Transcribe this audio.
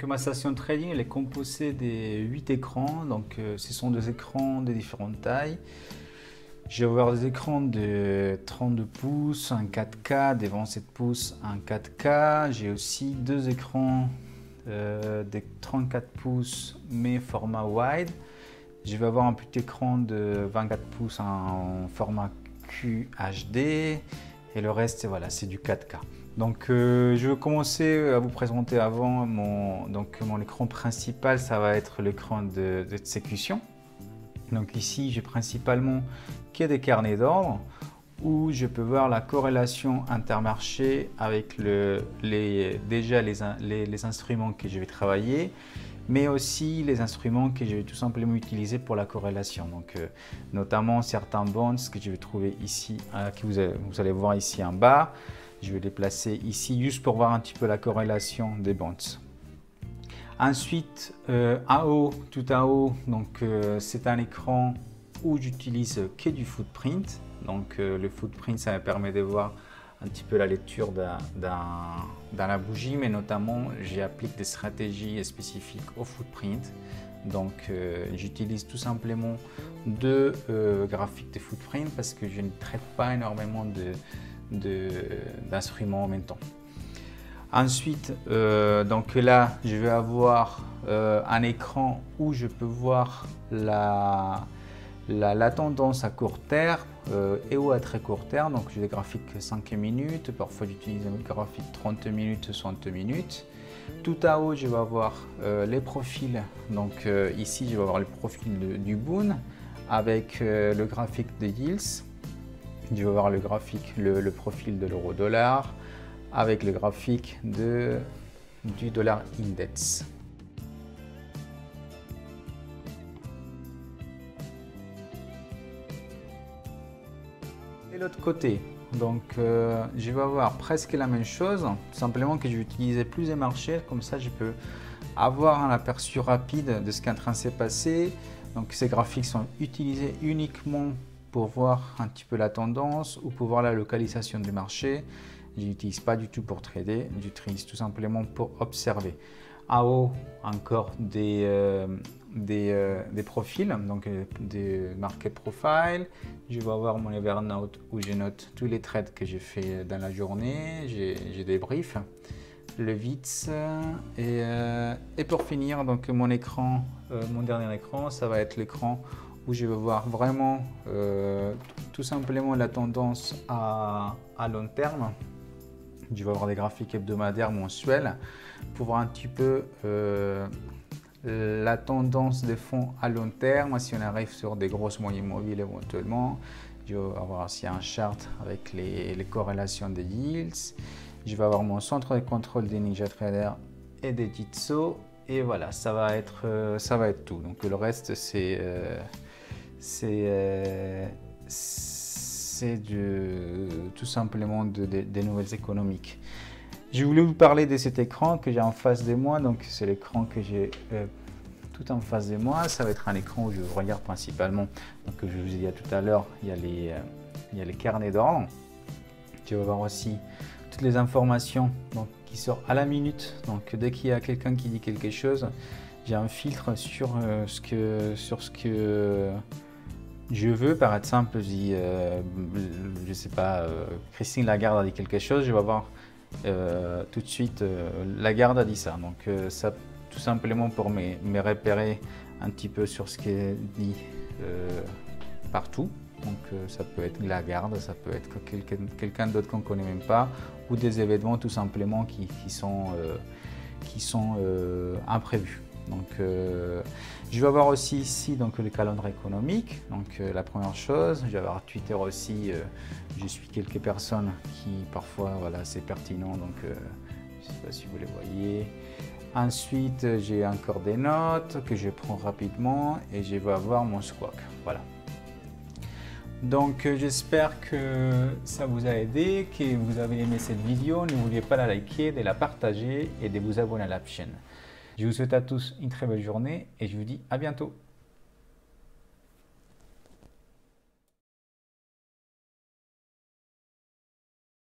ma station de trading elle est composée des 8 écrans, donc ce sont des écrans de différentes tailles. Je vais avoir des écrans de 32 pouces, un 4K, des 27 pouces, un 4K. J'ai aussi deux écrans de 34 pouces mais format wide. Je vais avoir un petit écran de 24 pouces en format QHD et le reste voilà, c'est du 4K. Donc je vais commencer à vous présenter avant mon écran principal, ça va être l'écran d'exécution. Donc ici j'ai principalement des carnets d'ordre où je peux voir la corrélation intermarché avec les instruments que je vais travailler, mais aussi les instruments que je vais tout simplement utiliser pour la corrélation. Donc notamment certains bonds que je vais trouver ici, que vous allez voir ici en bas. Je vais les placer ici juste pour voir un petit peu la corrélation des bonds. Ensuite, en haut, tout en haut, c'est un écran où j'utilise que du footprint. Donc le footprint, ça me permet de voir un petit peu la lecture dans la bougie, mais notamment j'applique des stratégies spécifiques au footprint. Donc j'utilise tout simplement deux graphiques de footprint parce que je ne traite pas énormément d'instruments en même temps. Ensuite, donc là, je vais avoir un écran où je peux voir la tendance à court terme et ou à très court terme. Donc j'ai des graphiques 5 minutes, parfois j'utilise un graphique 30 minutes, 60 minutes. Tout en haut, je vais avoir les profils. Donc ici, je vais avoir le profil du Boon avec le graphique de yields. Je vais avoir le profil de l'euro-dollar avec le graphique du dollar index. Et l'autre côté, donc je vais avoir presque la même chose, simplement que je vais utiliser plus de marchés, comme ça je peux avoir un aperçu rapide de ce qui est en train de se passer. Donc ces graphiques sont utilisés uniquement pour voir un petit peu la tendance ou pour voir la localisation du marché. Je n'utilise pas du tout pour trader, j'utilise tout simplement pour observer. En haut, encore des profils, donc des market profile. Je vais avoir mon Evernote où je note tous les trades que j'ai fait dans la journée. J'ai des briefs, le VIX et pour finir, donc mon écran, mon dernier écran, ça va être l'écran où je vais voir vraiment tout simplement la tendance à long terme. Je vais avoir des graphiques hebdomadaires, mensuels, pour voir un petit peu la tendance des fonds à long terme. Si on arrive sur des grosses moyennes mobiles éventuellement, je vais avoir aussi un chart avec les corrélations des yields. Je vais avoir mon centre de contrôle des NinjaTrader et des Jitso. Et voilà, ça va être tout. Donc le reste, c'est tout simplement des nouvelles économiques. Je voulais vous parler de cet écran que j'ai en face de moi. Donc c'est l'écran que j'ai tout en face de moi. Ça va être un écran où je regarde principalement. Donc je vous ai dit tout à l'heure, il y a les carnets d'ordre. Je vais voir aussi toutes les informations qui sortent à la minute. Donc dès qu'il y a quelqu'un qui dit quelque chose, j'ai un filtre sur ce que je veux. Par exemple, je sais pas, Christine Lagarde a dit quelque chose, je vais voir tout de suite Lagarde a dit ça. Donc ça, tout simplement pour me repérer un petit peu sur ce qui est dit partout. Donc ça peut être Lagarde, ça peut être quelqu'un d'autre qu'on ne connaît même pas, ou des événements tout simplement qui sont imprévus. Donc je vais avoir aussi ici donc le calendrier économique. Donc la première chose, je vais avoir Twitter aussi. Je suis quelques personnes qui parfois voilà, c'est pertinent, donc je ne sais pas si vous les voyez. Ensuite j'ai encore des notes que je prends rapidement et je vais avoir mon squawk. Voilà. Donc j'espère que ça vous a aidé, que vous avez aimé cette vidéo. N'oubliez pas de la liker, de la partager et de vous abonner à la chaîne. Je vous souhaite à tous une très belle journée et je vous dis à bientôt.